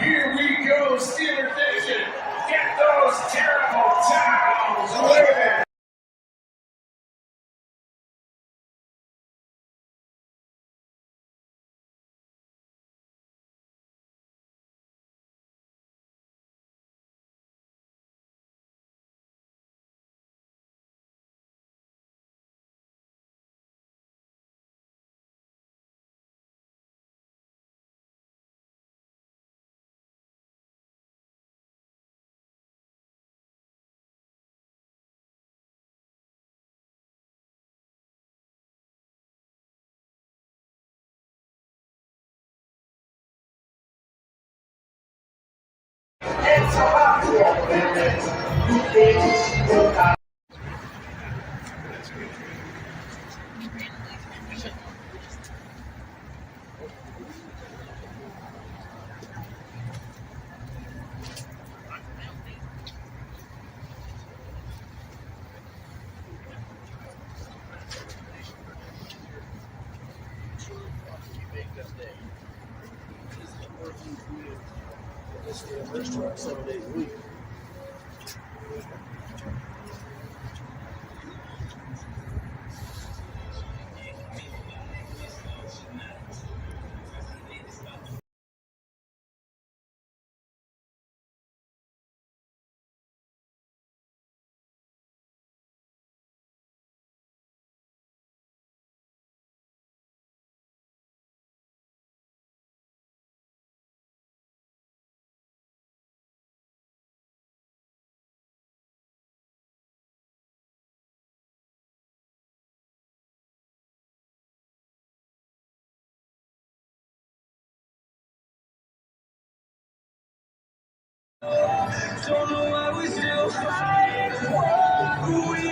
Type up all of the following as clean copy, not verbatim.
Here we go, Steeler Nation. Get those terrible towels away. Don't know why we still fight for we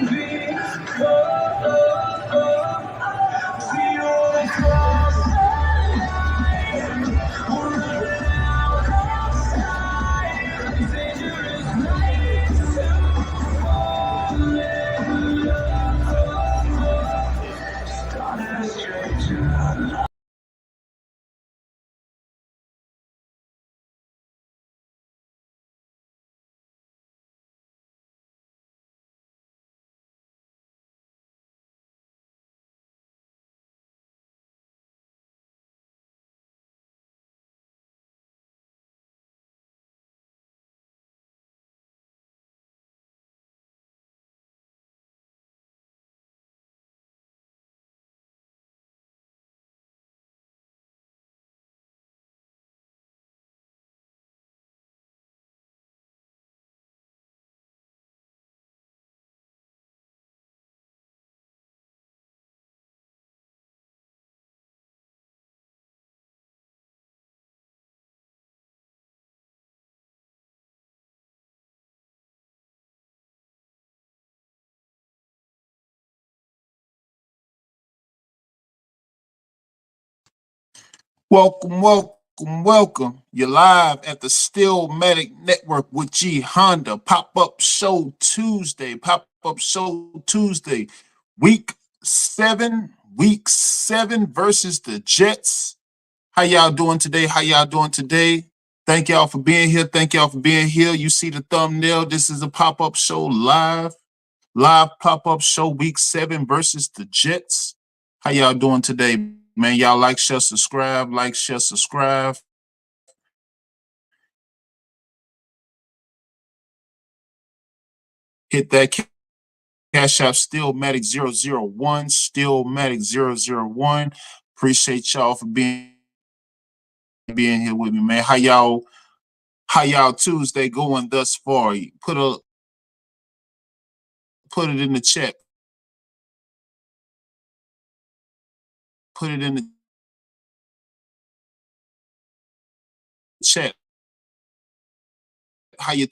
become. We all cross the line. We're running out of time. Dangerous nights to fall in love. Started a stranger. Welcome. You're live at the Steelmatic Network with G Honda. Pop-up show Tuesday. Week 7 versus the Jets. How y'all doing today? Thank y'all for being here. You see the thumbnail. This is a pop-up show live pop-up show week 7 versus the Jets. How y'all doing today? Man, y'all like, share, subscribe. Hit that Cash App Steelmatic 001, Steelmatic 001. Appreciate y'all for being here with me, man. How y'all Tuesday going thus far? Put it in the chat. Put it in the chat. How your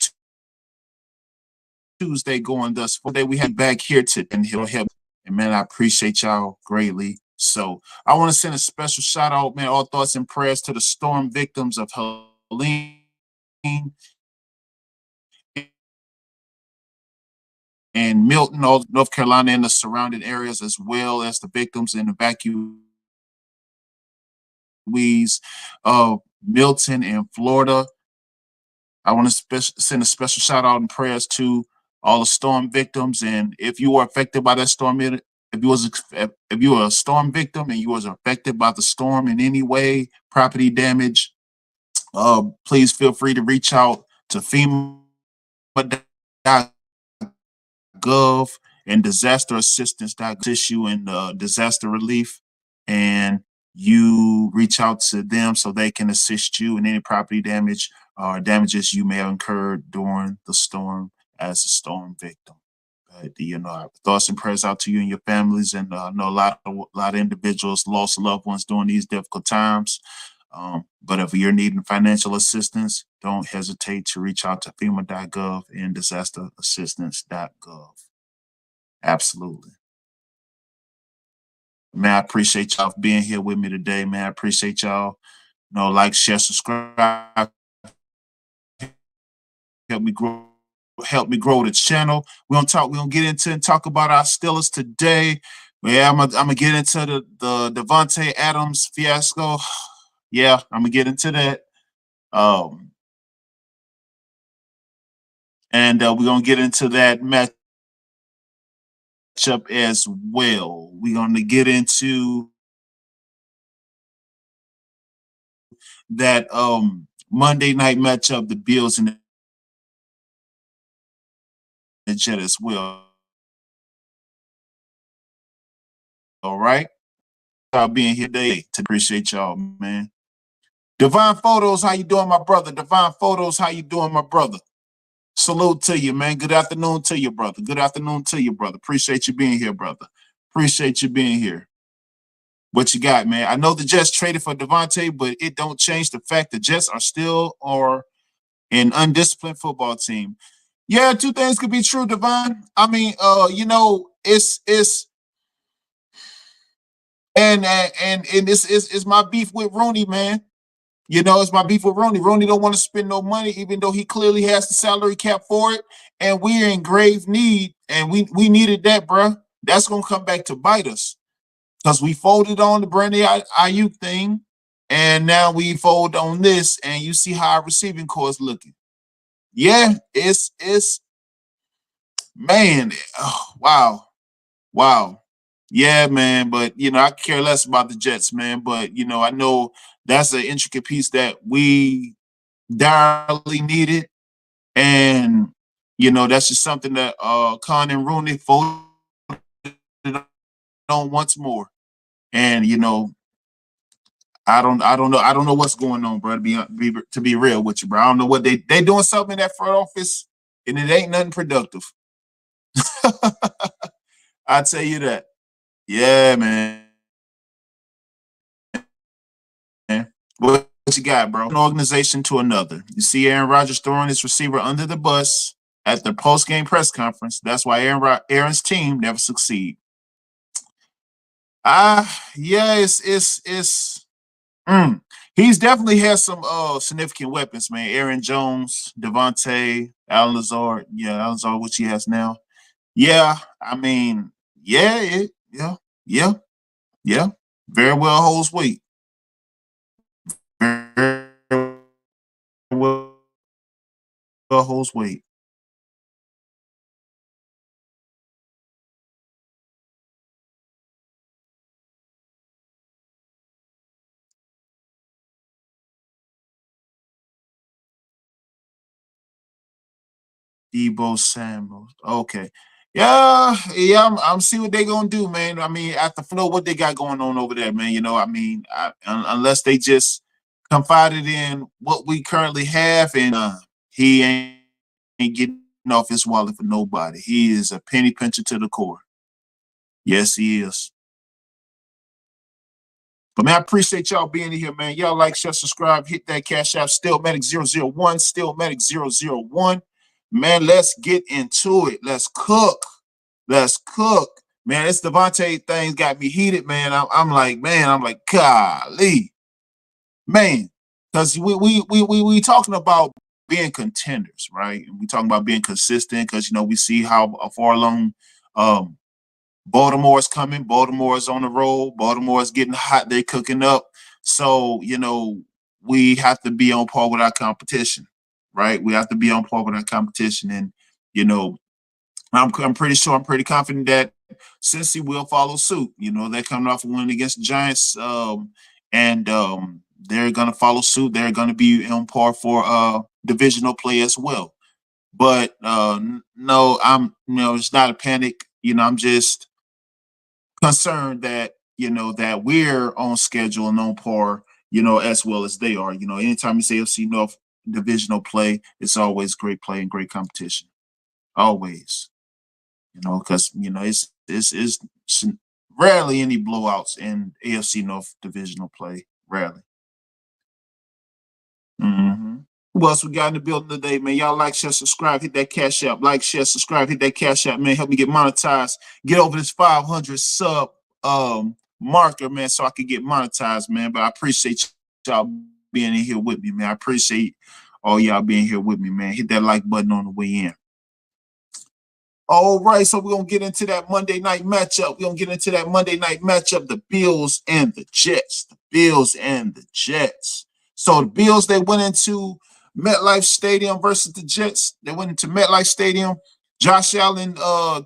Tuesday going thus far? Today we have back here and he'll help. And man, I appreciate y'all greatly. So I want to send a special shout out, man. All thoughts and prayers to the storm victims of Helene and Milton, all North Carolina and the surrounding areas, as well as the victims and evacuees of Milton and Florida. I want to send a special shout out and prayers to all the storm victims. And if you were affected by that storm, if you were a storm victim and you was affected by the storm in any way, property damage, please feel free to reach out to FEMA.gov and disasterassistance.gov assist you in disaster relief, and you reach out to them so they can assist you in any property damage or damages you may have incurred during the storm as a storm victim. Thoughts and prayers out to you and your families, and I know a lot of individuals lost loved ones during these difficult times. But if you're needing financial assistance, don't hesitate to reach out to FEMA.gov and disasterassistance.gov. Absolutely. Man, I appreciate y'all for being here with me today, man. I appreciate y'all. Like, share, subscribe. Help me grow the channel. We're gonna get into and talk about our Steelers today. Yeah, I'm gonna get into the Davante Adams fiasco. Yeah, I'm gonna get into that. And we're gonna get into that matchup as well. We're gonna get into that Monday night matchup, the Bills and the Jets as well. All right. I'll being here today to appreciate y'all, man. Divine Photos, how you doing, my brother? Divine Photos, how you doing, my brother? Salute to you, man. Good afternoon to you, brother. Good afternoon to you, brother. Appreciate you being here, brother. Appreciate you being here. What you got, man? I know the Jets traded for Davante, but it don't change the fact the Jets are still an undisciplined football team. Yeah, two things could be true, Divine. I mean, it's and it's my beef with Rooney, man. It's my beef with Rooney. Rooney don't want to spend no money, even though he clearly has the salary cap for it, and we're in grave need, and we needed that, bro. That's gonna come back to bite us because we folded on the Brandon Ayuk thing, and now we fold on this, and you see how our receiving core is looking. Yeah, it's man. Oh, wow. Yeah, man. But I care less about the Jets, man. But I know that's an intricate piece that we direly needed, and that's just something that Khan and Rooney folded on once more. And I don't know what's going on, bro. To be real with you, bro. I don't know what they doing something in that front office, and it ain't nothing productive. I tell you that. Yeah, man. What you got, bro? One organization to another. You see Aaron Rodgers throwing his receiver under the bus at the post-game press conference. That's why Aaron's team never succeed. Yeah, he's definitely has some significant weapons, man. Aaron Jones, Davante, Alan Lazard. Yeah, Alan Lazard, which he has now. Yeah, I mean, yeah. Very well holds weight. Very well holds weight. Debo Samuel. Okay. Yeah. I'm see what they gonna do, man. I mean, after know what they got going on over there, man. Unless they just confided in what we currently have, and he ain't getting off his wallet for nobody. He is a penny pincher to the core. Yes, he is. But man, I appreciate y'all being here, man. Y'all like, share, subscribe, hit that cash app, Steelmatic001, Steelmatic001. Man, let's get into it. Let's cook. Man, this Davante thing got me heated, man. I'm like, golly. Man, because we talking about being contenders, right? And we talking about being consistent because we see how far along Baltimore's coming. Baltimore's on the roll. Baltimore's getting hot. They're cooking up. So, we have to be on par with our competition, right? We have to be on par with our competition. And, I'm pretty sure, I'm pretty confident that Cincy will follow suit. They're coming off a win against the Giants, and they're going to follow suit. They're going to be on par for divisional play as well. But no, it's not a panic. I'm just concerned that that we're on schedule and on par, as well as they are. Anytime you say AFC North divisional play, it's always great play and great competition. Always. Because it's rarely any blowouts in AFC North divisional play. Rarely. Mm-hmm. Who else we got in the building today, man? Y'all like, share, subscribe, hit that cash app. Like, share, subscribe, hit that cash app, man. Help me get monetized. Get over this 500 sub marker, man, so I can get monetized, man. But I appreciate y'all being in here with me, man. I appreciate all y'all being here with me, man. Hit that like button on the way in. All right, so we're going to get into that Monday night matchup. The Bills and the Jets. So the Bills, they went into MetLife Stadium versus the Jets. They went into MetLife Stadium. Josh Allen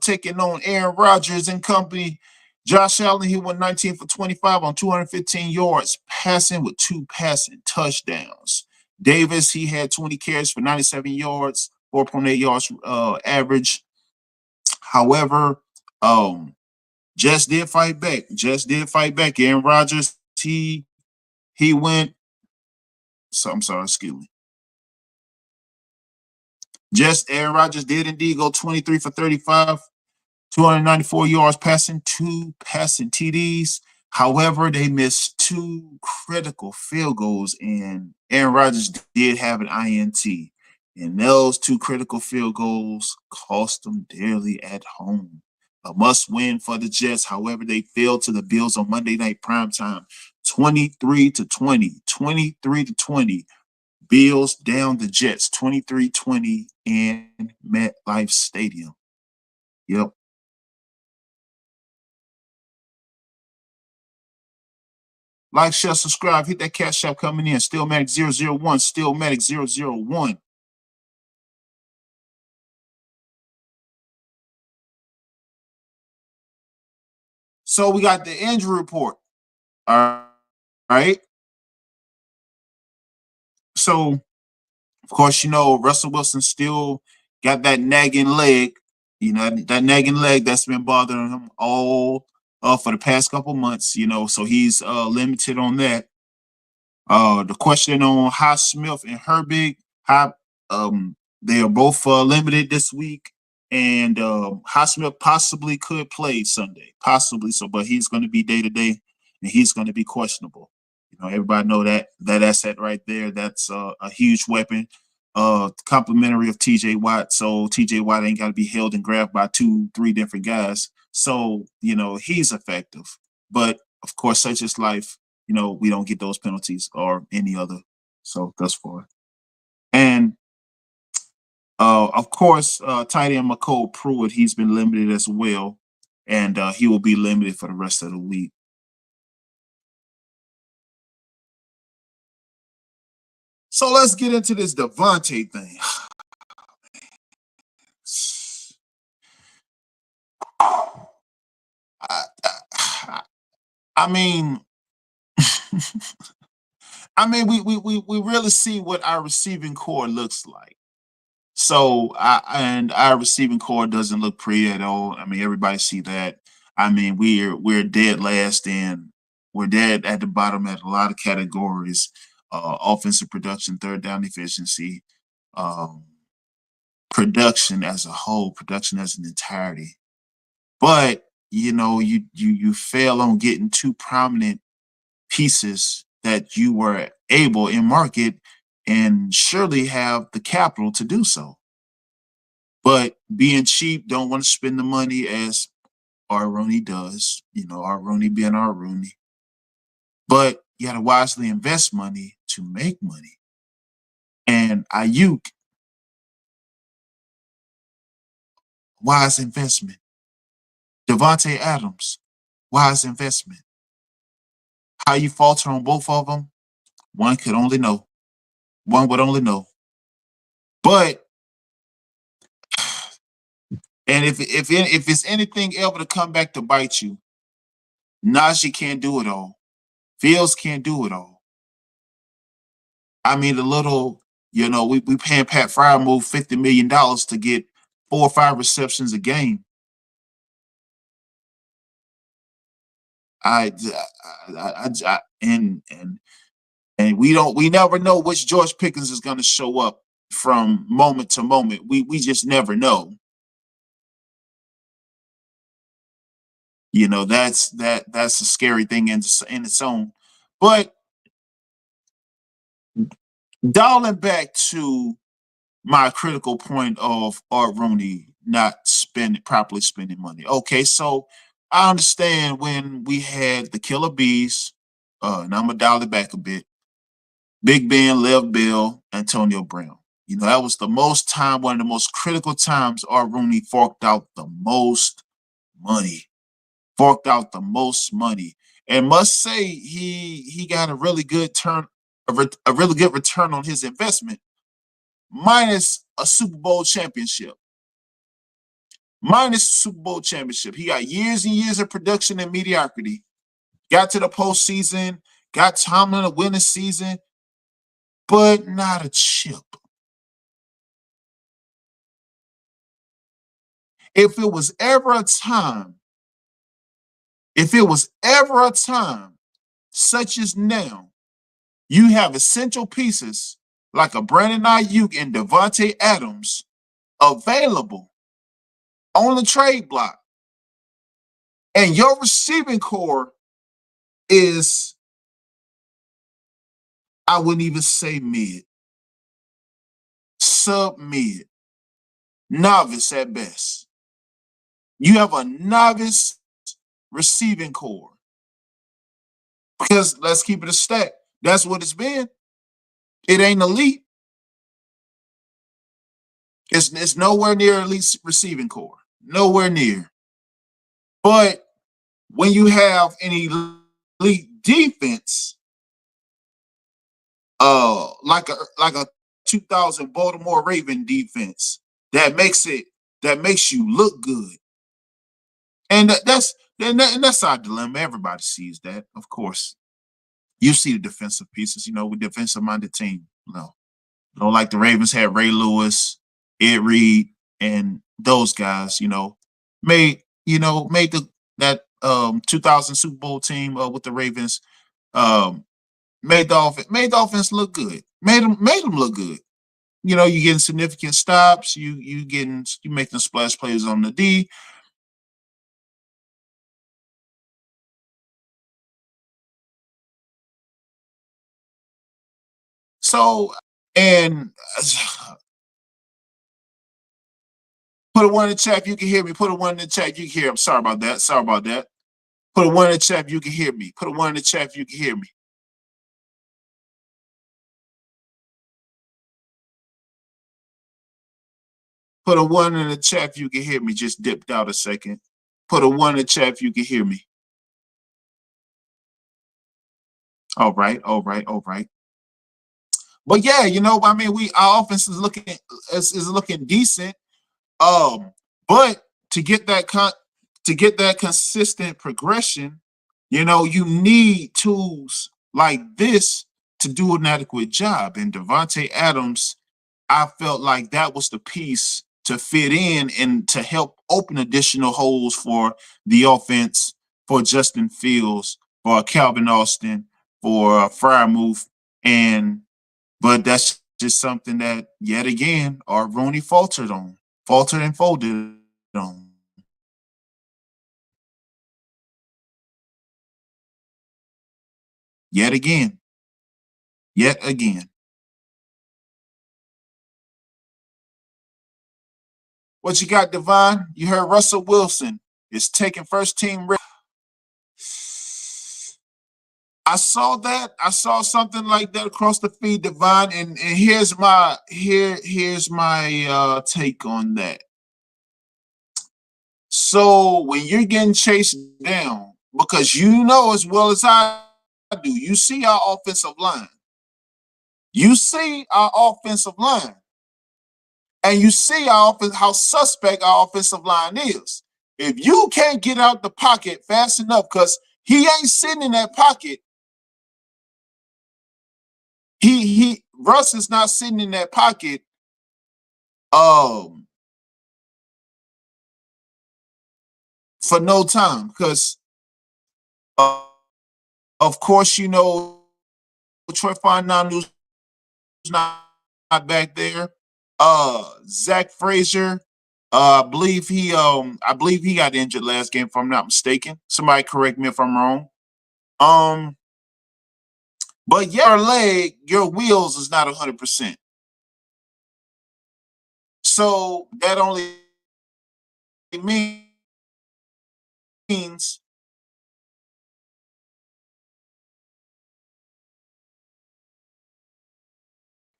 taking on Aaron Rodgers and company. Josh Allen, he went 19 for 25 on 215 yards, passing with 2 passing touchdowns. Davis, he had 20 carries for 97 yards, 4.8 yards average. However, Jets did fight back. Aaron Rodgers, he went. So I'm sorry, excuse me. Aaron Rodgers did indeed go 23 for 35, 294 yards passing, 2 passing TDs. However, they missed 2 critical field goals, and Aaron Rodgers did have an INT. And those 2 critical field goals cost them dearly at home. A must-win for the Jets. However, they fell to the Bills on Monday Night Primetime, 23-20. 23-20. Bills down the Jets, 23-20 in MetLife Stadium. Yep. Like, share, subscribe, hit that cash app coming in. Steelmatic 001, Steelmatic 001. So we got the injury report. All right. So, of course, Russell Wilson still got that nagging leg. That nagging leg that's been bothering him all for the past couple months. So he's limited on that. The question on Highsmith and Herbig, they are both limited this week, and Highsmith possibly could play Sunday, possibly so, but he's going to be day to day, and he's going to be questionable. Everybody know that asset right there. That's a huge weapon. Complimentary of TJ Watt, so TJ Watt ain't got to be held and grabbed by 2-3 different guys. So he's effective, but of course, such is life. We don't get those penalties or any other. So thus far. And of course, tight end McCole Pruitt, he's been limited as well. And he will be limited for the rest of the week. So let's get into this Devontae thing. I mean, we really see what our receiving core looks like. So our receiving core doesn't look pretty at all. I mean, everybody see that. I mean, we're dead last, and we're dead at the bottom at a lot of categories. Offensive production, third down efficiency, production as a whole, production as an entirety. But you fail on getting 2 prominent pieces that you were able in market and surely have the capital to do so. But being cheap, don't want to spend the money as our Rooney does, our Rooney being our Rooney. But you got to wisely invest money to make money. And Ayuk, wise investment. Devontae Adams, wise investment. How you falter on both of them, one could only know. One would only know. But and if it's anything ever to come back to bite you, Najee can't do it all. Fields can't do it all. I mean, the little, we paying Pat Fryermuth $50 million to get 4 or 5 receptions a game. I and we never know which George Pickens is going to show up from moment to moment. We just never know. That's a scary thing in its own. But dialing back to my critical point of Art Rooney not properly spending money. Okay, so I understand when we had the Killer Bees, and I'm gonna dial it back a bit. Big Ben, Lev Bell, Antonio Brown. That was one of the most critical times Art Rooney forked out the most money. And must say he got a really good return on his investment, minus a Super Bowl championship. He got years and years of production and mediocrity. Got to the postseason, got Tomlin a winning season, but not a chip. If it was ever a time, such as now, you have essential pieces like a Brandon Ayuk and Devontae Adams available on the trade block, and your receiving core is, I wouldn't even say mid, sub-mid, novice at best. You have a novice receiving core. Because let's keep it a stack. That's what it's been. It ain't elite. It's nowhere near elite receiving core. Nowhere near. But when you have an elite defense, like a 2000 Baltimore Raven defense, that makes you look good. And that's our dilemma. Everybody sees that, of course. You see the defensive pieces, we're defensive-minded team. Like the Ravens had Ray Lewis, Ed Reed, and those guys, made that 2000 Super Bowl team with the Ravens, made the offense look good. Made them look good. You getting significant stops. You making splash plays on the D. So, and put a 1 in the chat if you can hear me. Put a 1 in the chat if you can hear. I'm sorry about that. Put a 1 in the chat if you can hear me. Put a 1 in the chat if you can hear me. Put a 1 in the chat if you can hear me. Just dipped out a second. Put a 1 in the chat if you can hear me. All right. But yeah, our offense is looking decent. But to get that consistent progression, you need tools like this to do an adequate job. And Devontae Adams, I felt like that was the piece to fit in and to help open additional holes for the offense, for Justin Fields, for Calvin Austin, for Fryermuth, but that's just something that, yet again, Art Rooney faltered and folded on. Yet again. What you got, Devon? You heard Russell Wilson is taking first team. I saw that. I saw something like that across the feed, Divine. And here's my take on that. So when you're getting chased down, because you know as well as I do, you see our offensive line. You see our offensive line. And you see how suspect our offensive line is. If you can't get out the pocket fast enough, because he ain't sitting in that pocket, Russ is not sitting in that pocket for no time, because of course, you know, Troy Fontane's not back there. Zach Frazier, I believe he got injured last game, if I'm not mistaken. Somebody correct me if I'm wrong. But yeah, your leg, your wheels is not 100%. So that only means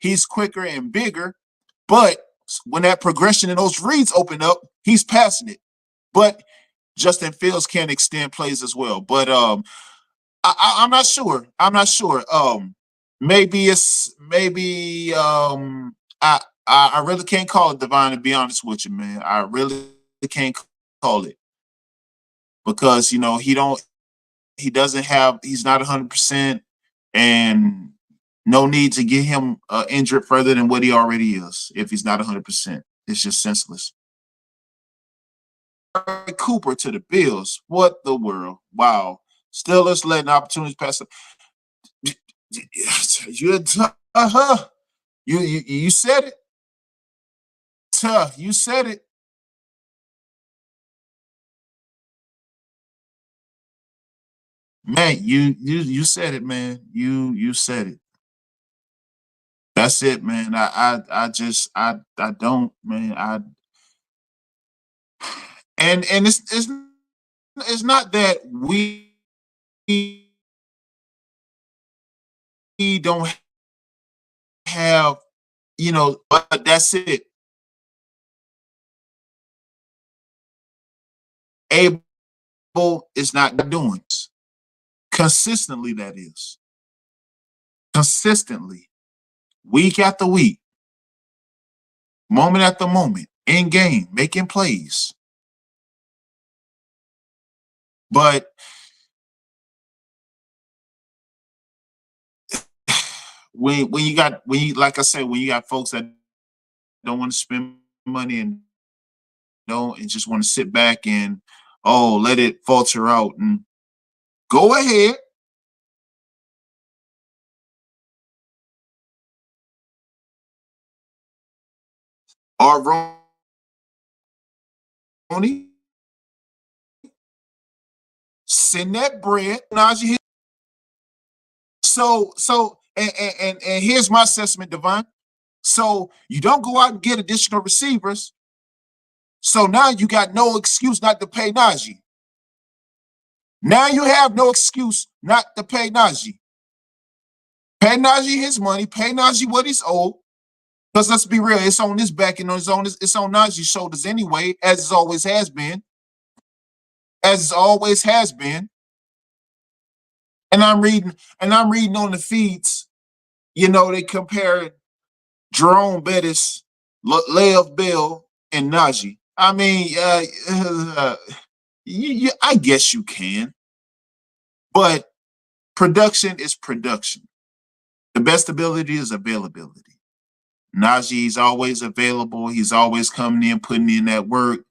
he's quicker and bigger, but when that progression and those reads open up, he's passing it. But Justin Fields can extend plays as well. But I'm not sure. I'm not sure. Maybe I really can't call it, Divine, to be honest with you, man. I really can't call it. Because you know he's not 100%, and no need to get him injured further than what he already is if he's not 100%. It's just senseless. Cooper to the Bills. What the world? Wow. Steelers letting opportunities pass up. You said it. You said it. Man, you said it, man. You said it. That's it, man. I don't, man. And it's not that we don't have, you know, but that's it. Abel is not doing this. Consistently, that is. Consistently. Week after week. Moment after moment. In game. Making plays. But when you like I said, when you got folks that don't want to spend money and just want to sit back and let it falter out, and go ahead. Or Ronnie, send that bread. Najee. And here's my assessment, Devon. So you don't go out and get additional receivers. So now you got no excuse not to pay Najee. Now you have no excuse not to pay Najee. Pay Najee his money. Pay Najee what he's owed. Because let's be real, it's on his back and it's on Najee's shoulders anyway, as it always has been. As it always has been. And I'm reading on the feeds, you know, they compare Jerome Bettis, Lev Bell, and Najee. I mean, I guess you can, but production is production. The best ability is availability. Najee's always available. He's always coming in, putting in that work,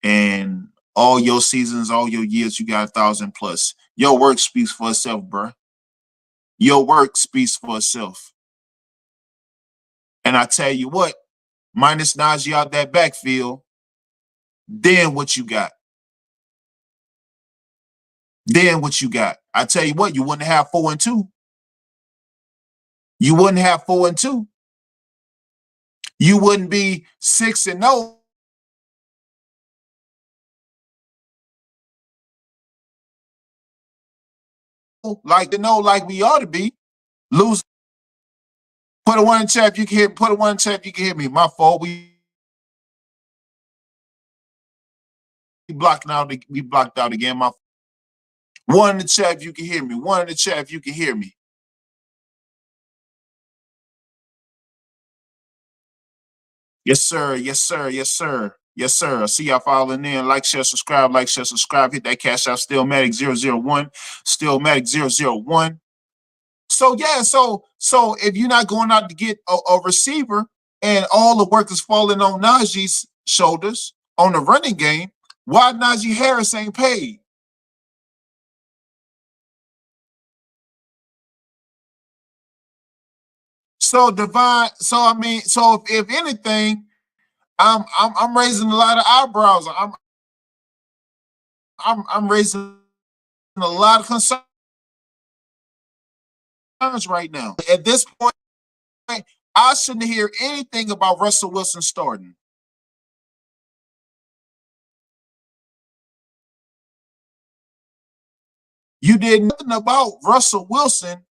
and all your seasons, all your years, you got 1,000 plus. Your work speaks for itself, bro. Your work speaks for itself. And I tell you what, minus Najee out that backfield, then what you got? Then what you got? I tell you what, you wouldn't have 4-2. You wouldn't have 4-2. You wouldn't be 6-0. like we ought to be. Lose. Put a one in chat if you can hear. Put a one in chat if you can hear me. My fault. We blocked out again. My one in the chat if you can hear me. One in the chat if you can hear me. Yes, sir. Yes, sir. Yes, sir. Yes, sir. I see y'all following in. Like, share, subscribe. Like, share, subscribe. Hit that cash out. Steelmatic 001. Steelmatic 001. So yeah, so if you're not going out to get a receiver and all the work is falling on Najee's shoulders on the running game, why Najee Harris ain't paid? So Divine, so I mean, so if anything, I'm raising a lot of eyebrows. I'm raising a lot of concerns right now. At this point, I shouldn't hear anything about Russell Wilson starting. You did nothing about Russell Wilson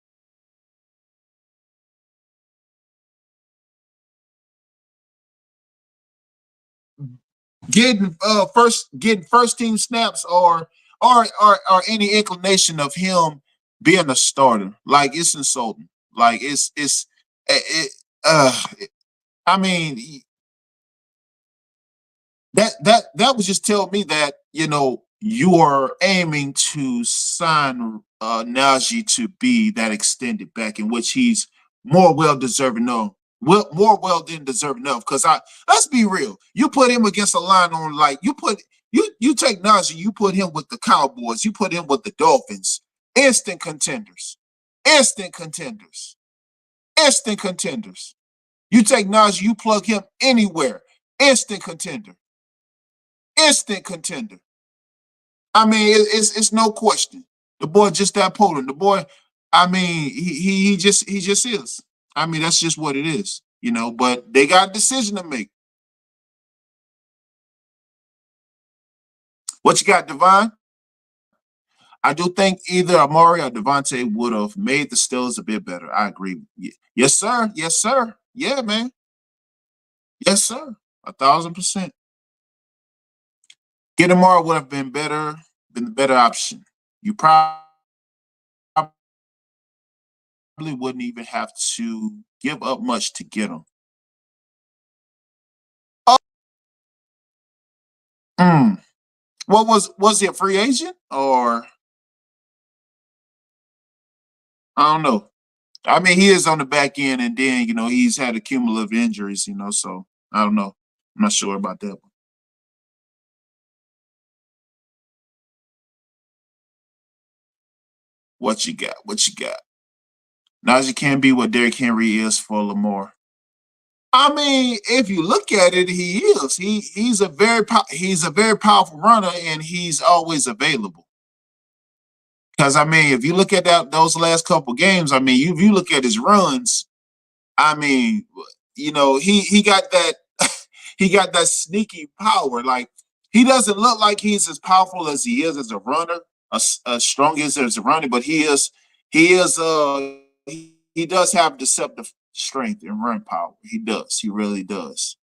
getting first team snaps or any inclination of him being a starter. Like it's insulting. Like uh I mean that would just tell me that you are aiming to sign Najee to be that extended back in which he's more well deserving of. More well than deserving of. Because let's be real, you put him against a line on like you take Najee, you put him with the Cowboys, you put him with the Dolphins, instant contenders, instant contenders, instant contenders. You take Najee, you plug him anywhere, instant contender. Instant contender. I mean, it's no question. The boy just that potent. The boy, I mean, he just is. I mean, that's just what it is. But they got a decision to make. What you got, Devon? I do think either Amari or Devontae would have made the Steelers a bit better. I agree. Yes, sir. Yes, sir. Yeah, man. Yes, sir. 1,000%. Get Amari would have been the better option. You probably wouldn't even have to give up much to get him. Oh, what was he a free agent or I don't know. I mean, he is on the back end, and then he's had a cumulative injuries. So I don't know. I'm not sure about that one. What you got? What you got? Najee can be what Derrick Henry is for Lamar. I mean, if you look at it, he is. He's a very powerful runner, and he's always available. Because I mean, if you look at those last couple games, I mean, if you look at his runs, I mean, he got that he got that sneaky power. Like he doesn't look like he's as powerful as he is as a runner, as strong as a runner, but he does have deceptive strength and run power. He does. He really does.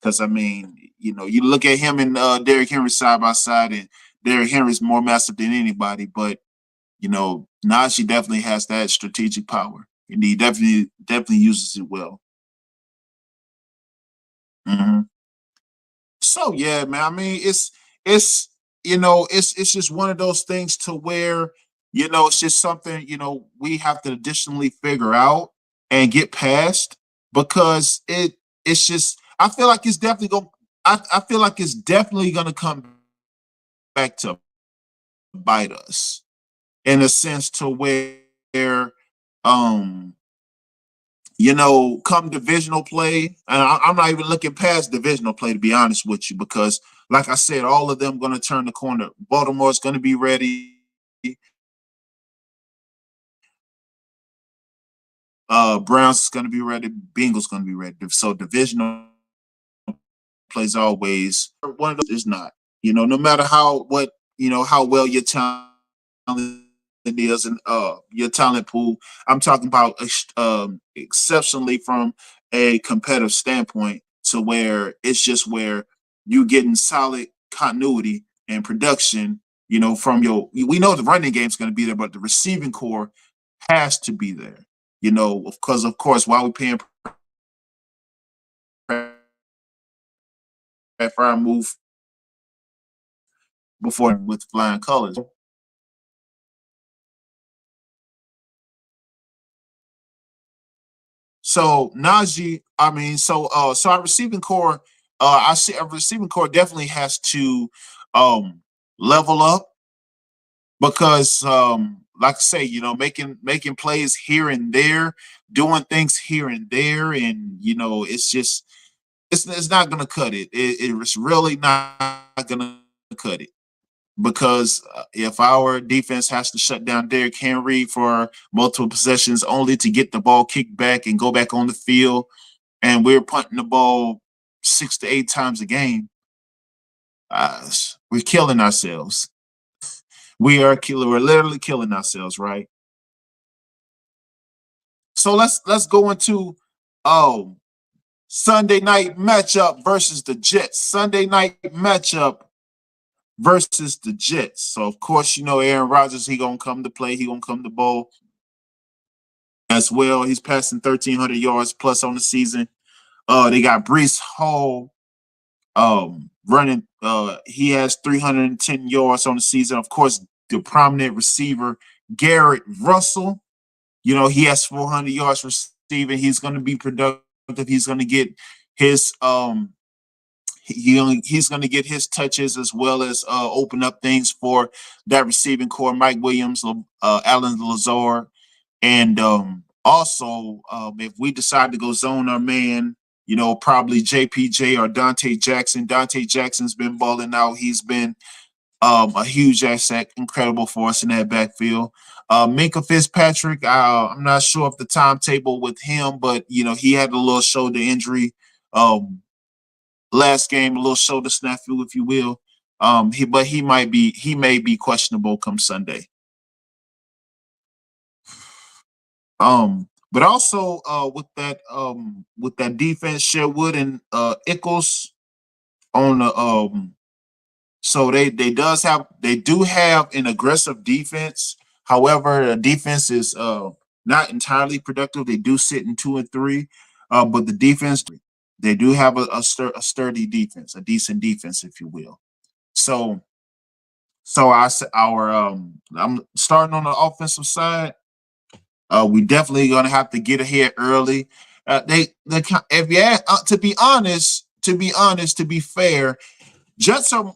Because I mean, you look at him and Derrick Henry side by side, and Derrick Henry's more massive than anybody, but Najee definitely has that strategic power, and he definitely uses it well. Mm-hmm. So yeah, man. I mean, it's just one of those things to where it's just something we have to additionally figure out and get past because it's just I feel like it's definitely going. I feel like it's definitely going to come back to bite us in a sense to where um come divisional play, and I'm not even looking past divisional play to be honest with you, because like I said, all of them going to turn the corner. Baltimore's going to be ready. Browns is going to be ready. Bengals going to be ready. So divisional plays always. One of those is not. No matter how well your talent is in your talent pool. I'm talking about exceptionally from a competitive standpoint, to where it's just where you getting solid continuity and production. From your, we know the running game's going to be there, but the receiving core has to be there. Because of course, while we're paying for our move before with flying colors. So Najee, I mean, so our receiving core, I see our receiving core definitely has to um level up, because like I say, making plays here and there, doing things here and there, and it's just it's not gonna cut it. It's really not gonna cut it. Because if our defense has to shut down Derrick Henry for multiple possessions only to get the ball kicked back and go back on the field, and we're punting the ball 6 to 8 times a game, we're killing ourselves. We're literally killing ourselves, right? So let's go into oh Sunday night matchup versus the Jets. Sunday night matchup versus the Jets. So of course, Aaron Rodgers, he gonna come to play. He gonna come to bowl as well. He's passing 1,300 yards plus on the season. They got Brees Hall running. He has 310 yards on the season. Of course, the prominent receiver Garrett Russell. He has 400 yards receiving. He's going to be productive. He's going to get his he's going to get his touches, as well as open up things for that receiving core: Mike Williams, Alan Lazard, and also if we decide to go zone our man, probably JPJ or Dante Jackson. Dante Jackson's been balling out. He's been a huge asset, incredible for us in that backfield. Minka Fitzpatrick, I'm not sure of the timetable with him, but he had a little shoulder injury last game, a little shoulder snafu, if you will. He may be questionable come Sunday. But also with that defense, Sherwood and Eccles on the so they do have an aggressive defense. However, the defense is not entirely productive. They do sit in 2 and 3, but the defense, they do have a sturdy defense, a decent defense, if you will. So I'm starting on the offensive side. We definitely gonna have to get ahead early. If you to be fair, Jets are,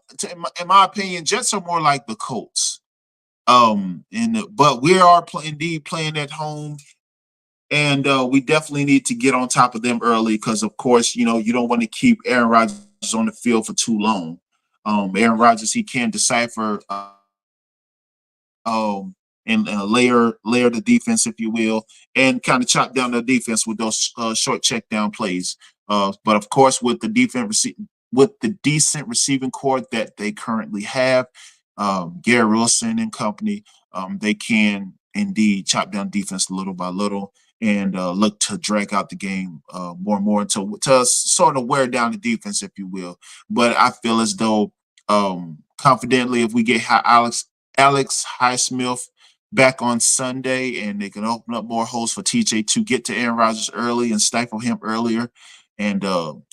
in my opinion, Jets are more like the Colts. But we are indeed playing at home, and we definitely need to get on top of them early, because, of course, you don't want to keep Aaron Rodgers on the field for too long. Aaron Rodgers, he can decipher and layer the defense, if you will, and kind of chop down the defense with those short check down plays. But of course, with the decent receiving core that they currently have, Gary Wilson and company, they can indeed chop down defense little by little and look to drag out the game more and more to sort of wear down the defense, if you will. But I feel as though confidently, if we get Alex Highsmith back on Sunday, and they can open up more holes for TJ to get to Aaron Rodgers early and stifle him earlier, and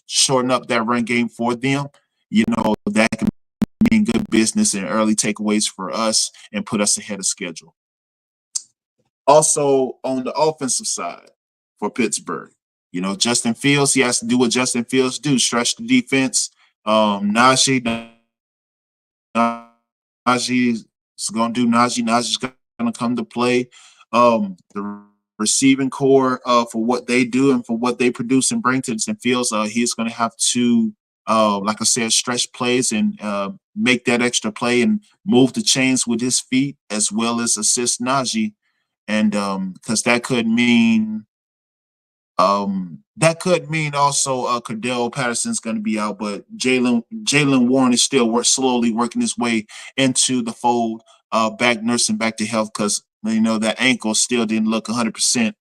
shorten up that run game for them, that can mean good business and early takeaways for us and put us ahead of schedule. Also, on the offensive side for Pittsburgh, Justin Fields, he has to do what Justin Fields do: stretch the defense. Najee is going to do Najee. Najee's going to come to play. The receiving core for what they do and for what they produce and bring to Justin Fields, he's going to have to, like I said, stretch plays and make that extra play and move the chains with his feet, as well as assist Najee. And because that could mean also Cordell Patterson's going to be out, but Jalen Warren is still slowly working his way into the fold back nursing back to health because that ankle still didn't look 100%.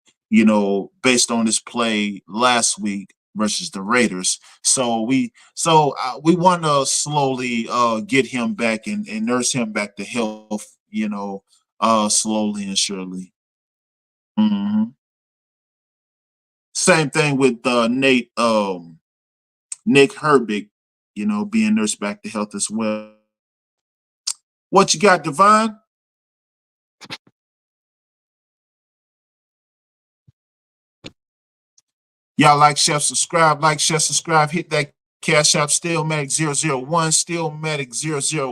Based on this play last week versus the Raiders. So we want to slowly get him back and nurse him back to health. Slowly and surely. Mm-hmm. Same thing with Nick Herbig, being nursed back to health as well. What you got, Divine? Y'all like, share, subscribe, hit that Cash App Steelmatic 001, Steelmatic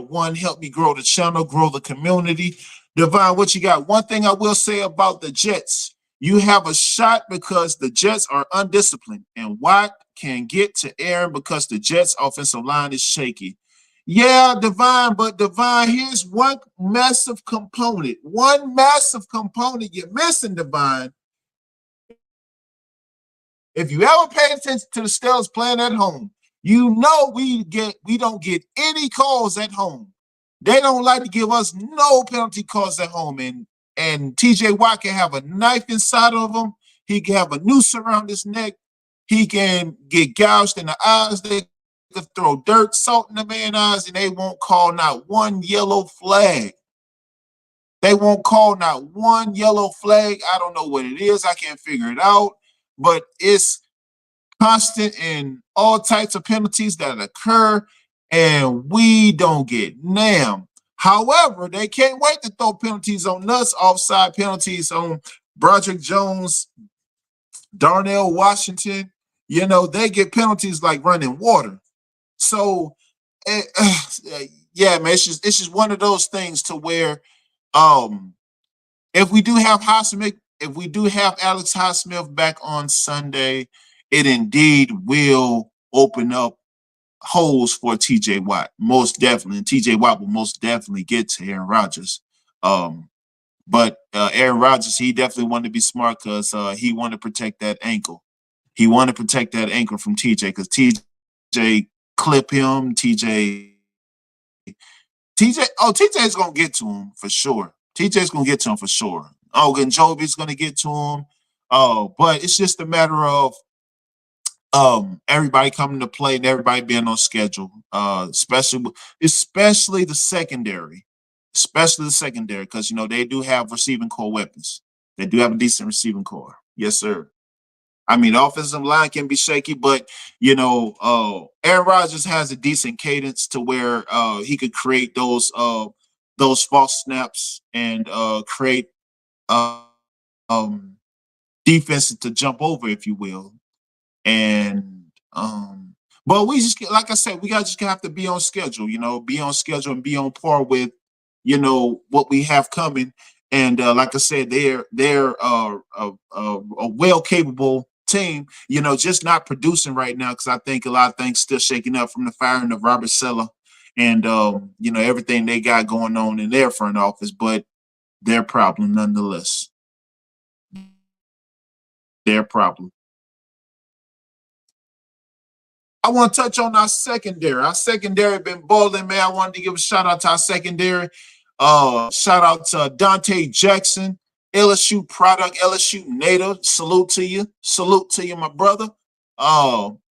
001. Help me grow the channel, grow the community. Divine, what you got? One thing I will say about the Jets, you have a shot because the Jets are undisciplined, and Watt can get to Aaron because the Jets' offensive line is shaky. Yeah, Divine, but Divine, here's one massive component. One massive component you're missing, Divine. If you ever pay attention to the Steelers playing at home, we don't get any calls at home. They don't like to give us no penalty calls at home. And TJ Watt can have a knife inside of him. He can have a noose around his neck. He can get gouged in the eyes. They could throw dirt, salt in the man's eyes, and they won't call not one yellow flag. They won't call not one yellow flag. I don't know what it is. I can't figure it out. But it's constant and all types of penalties that occur, and we don't get NAM. However, they can't wait to throw penalties on us, offside penalties on Broderick Jones, Darnell Washington. They get penalties like running water. So, yeah, man, it's just one of those things to where, if we do have Highsmith, if we do have Alex Highsmith back on Sunday, it indeed will open up holes for TJ Watt, most definitely. And TJ Watt will most definitely get to Aaron Rodgers. But Aaron Rodgers, he definitely wanted to be smart because he wanted to protect that ankle. He wanted to protect that ankle from TJ because TJ clip him. TJ's going to get to him for sure. TJ's going to get to him for sure. And Joby's going to get to him. But it's just a matter of everybody coming to play and everybody being on schedule, especially the secondary, because they do have receiving core weapons. They do have a decent receiving core. Yes, sir. I mean, the offensive line can be shaky, but Aaron Rodgers has a decent cadence to where he could create those false snaps and create defenses to jump over, if you will. And but we just, like I said, we just have to be on schedule, be on schedule and be on par with what we have coming. And like I said, they're a well capable team, just not producing right now because I think a lot of things still shaking up from the firing of Robert Saleh and everything they got going on in their front office, but their problem nonetheless. Their problem. I want to touch on our secondary. Our secondary been balling, man. I wanted to give a shout out to our secondary. Shout out to Dante Jackson, LSU product, LSU native. Salute to you. Salute to you, my brother.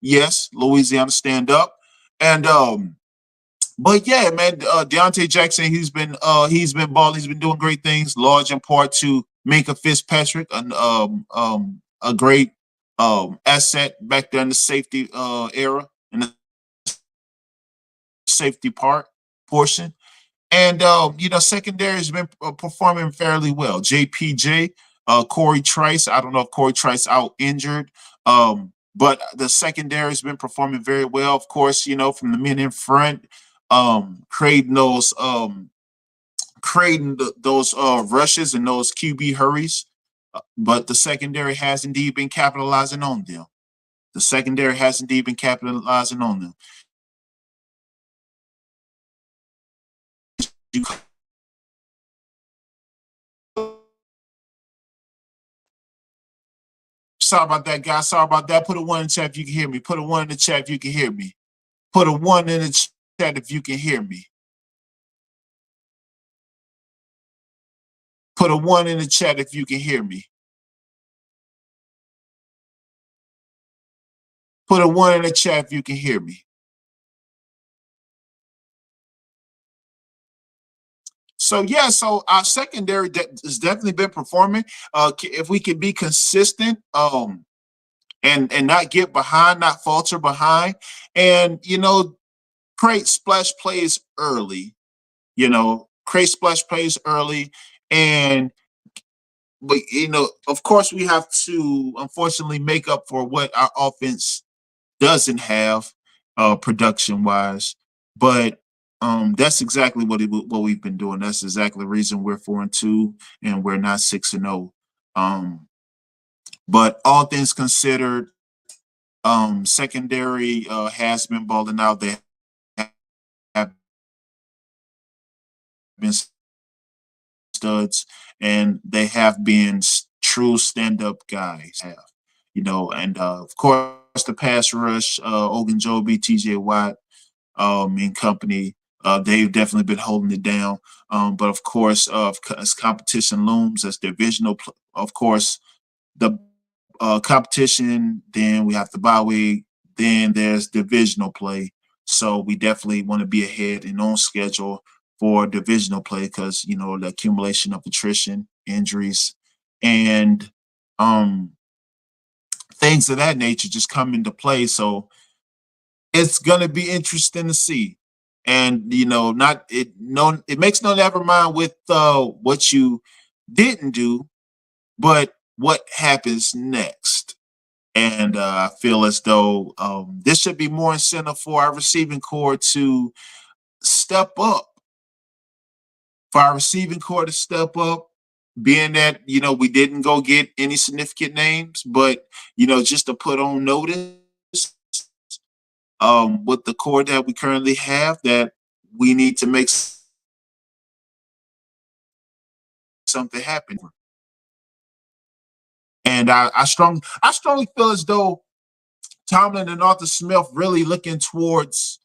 Yes, Louisiana stand up. And but yeah, man, Deontay Jackson, he's been balling, he's been doing great things, large in part to Minka Fitzpatrick, a great asset back there in the safety era, in the safety portion. And secondary has been performing fairly well. JPJ, Corey Trice. I don't know if Corey Trice out injured, but the secondary has been performing very well. Of course, from the men in front, creating those rushes and those QB hurries. But the secondary has indeed been capitalizing on them. The secondary has indeed been capitalizing on them. Sorry about that, guys. Sorry about that. Put a 1 in the chat if you can hear me. Put a 1 in the chat if you can hear me. Put a 1 in the chat if you can hear me. Put a one in the chat if you can hear me. Put a one in the chat if you can hear me. So yeah, so our secondary has definitely been performing. If we can be consistent, and not get behind, not falter behind, and create splash plays early. Create splash plays early, and but of course, we have to unfortunately make up for what our offense doesn't have, production wise. But that's exactly what we've been doing. That's exactly the reason we're 4-2 and we're not 6-0. But all things considered, secondary has been balling out. They have been studs, and they have been true stand-up guys. And of course the pass rush, Ogunjobi, TJ Watt, and company, they've definitely been holding it down. But of course, as competition looms, as divisional, of course, the competition, then we have the bye week, then there's divisional play. So we definitely want to be ahead and on schedule for divisional play because the accumulation of attrition, injuries, and things of that nature just come into play. So it's gonna be interesting to see. And it makes no never mind with what you didn't do, but what happens next. And I feel as though this should be more incentive for our receiving core to step up. For our receiving core to step up, being that we didn't go get any significant names, but just to put on notice, with the core that we currently have, that we need to make something happen. And I strongly feel as though Tomlin and Arthur Smith gearing towards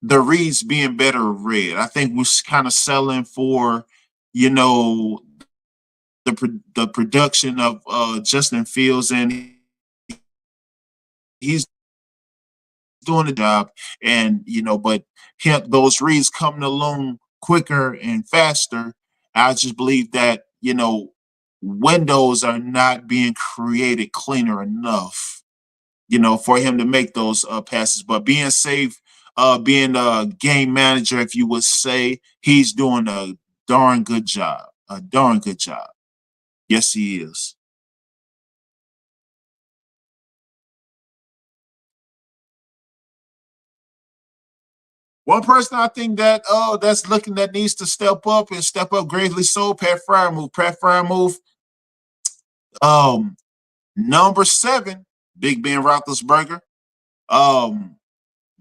the reads being better read. I think we're kind of selling for, the production of Justin Fields, and he's doing the job. And but those reads coming along quicker and faster. I just believe that windows are not being created cleaner enough, for him to make those passes. But being safe, being a game manager, if you would say, he's doing a darn good job. A darn good job. Yes, he is. One person I think that needs to step up and step up greatly so, Pat Fryermuth. Pat Fryermuth, number 7, Big Ben Roethlisberger.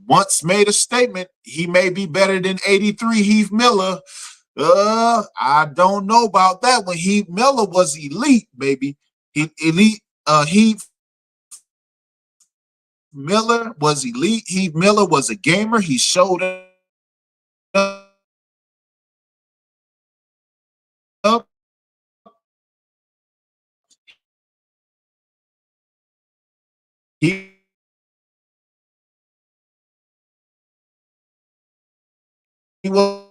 Once made a statement, he may be better than 83 Heath Miller. I don't know about that one. Heath Miller was elite, baby. Heath Miller was elite. Heath Miller was a gamer. He showed up. He was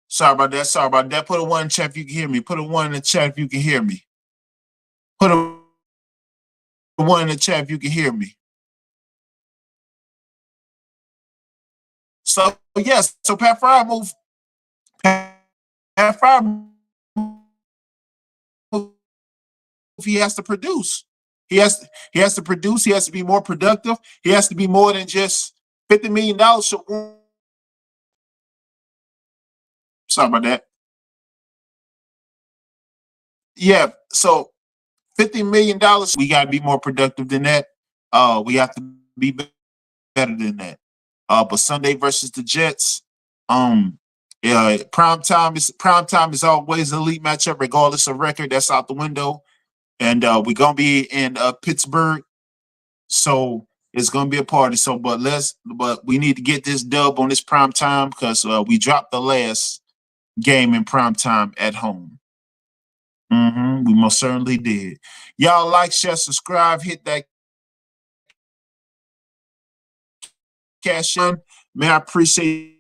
sorry about that. Sorry about that. Put a one in the chat if you can hear me. Put a one in the chat if you can hear me. Put a one in the chat if you can hear me. So yes, so Pat Fryermuth, he has to produce. He has to produce. He has to be more productive. He has to be more than just $50 million. Sorry about that. Yeah, so $50 million. We got to be more productive than that. We have to be better than that. But Sunday versus the Jets, Prime time is always an elite matchup, regardless of record. That's out the window. And we're gonna be in Pittsburgh, so it's gonna be a party. So, but we need to get this dub on this prime time because we dropped the last game in prime time at home. We most certainly did. Y'all like, share, subscribe, hit that cash in. Man, I appreciate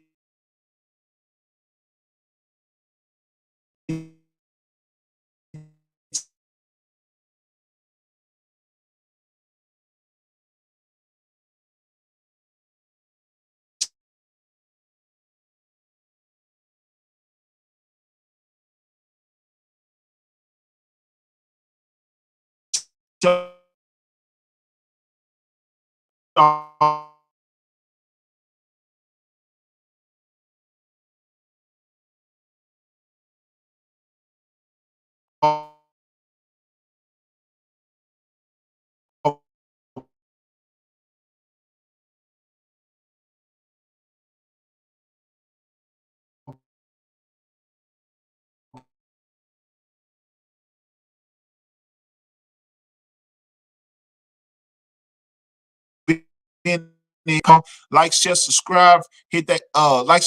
like, share, subscribe, hit that like.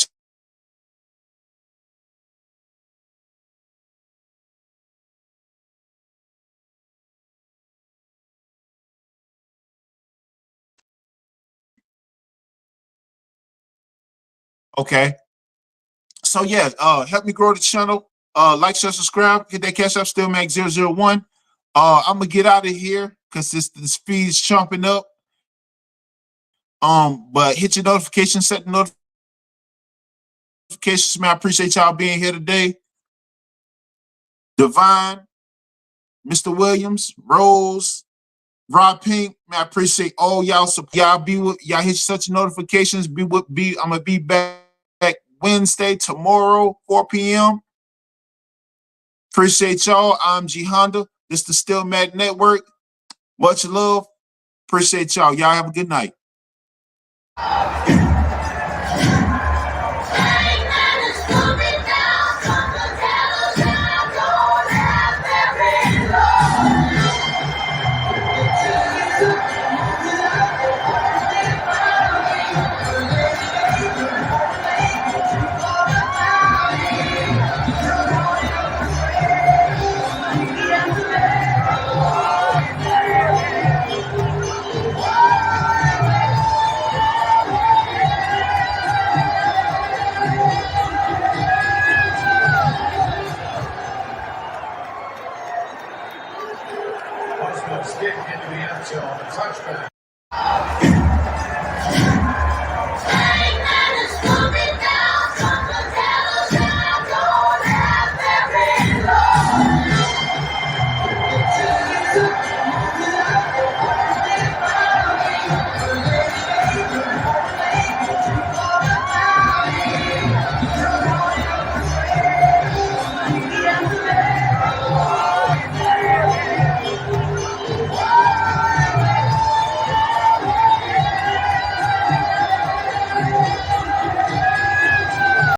Okay. So yeah, help me grow the channel. Like, share, subscribe, hit that cash up, Steelmatic 001. I'm gonna get out of here because this feed's chomping up. But hit your notifications, set the notifications, man. I appreciate y'all being here today. Divine, Mr. Williams, Rose, Rob Pink, man, I appreciate all y'all. So y'all hit such notifications. I'm gonna be back Wednesday, tomorrow, 4 p.m. Appreciate y'all. I'm G Honda. This is the Steelmatic Network. Much love. Appreciate y'all. Y'all have a good night. Oswald's getting into the end zone. A touchback.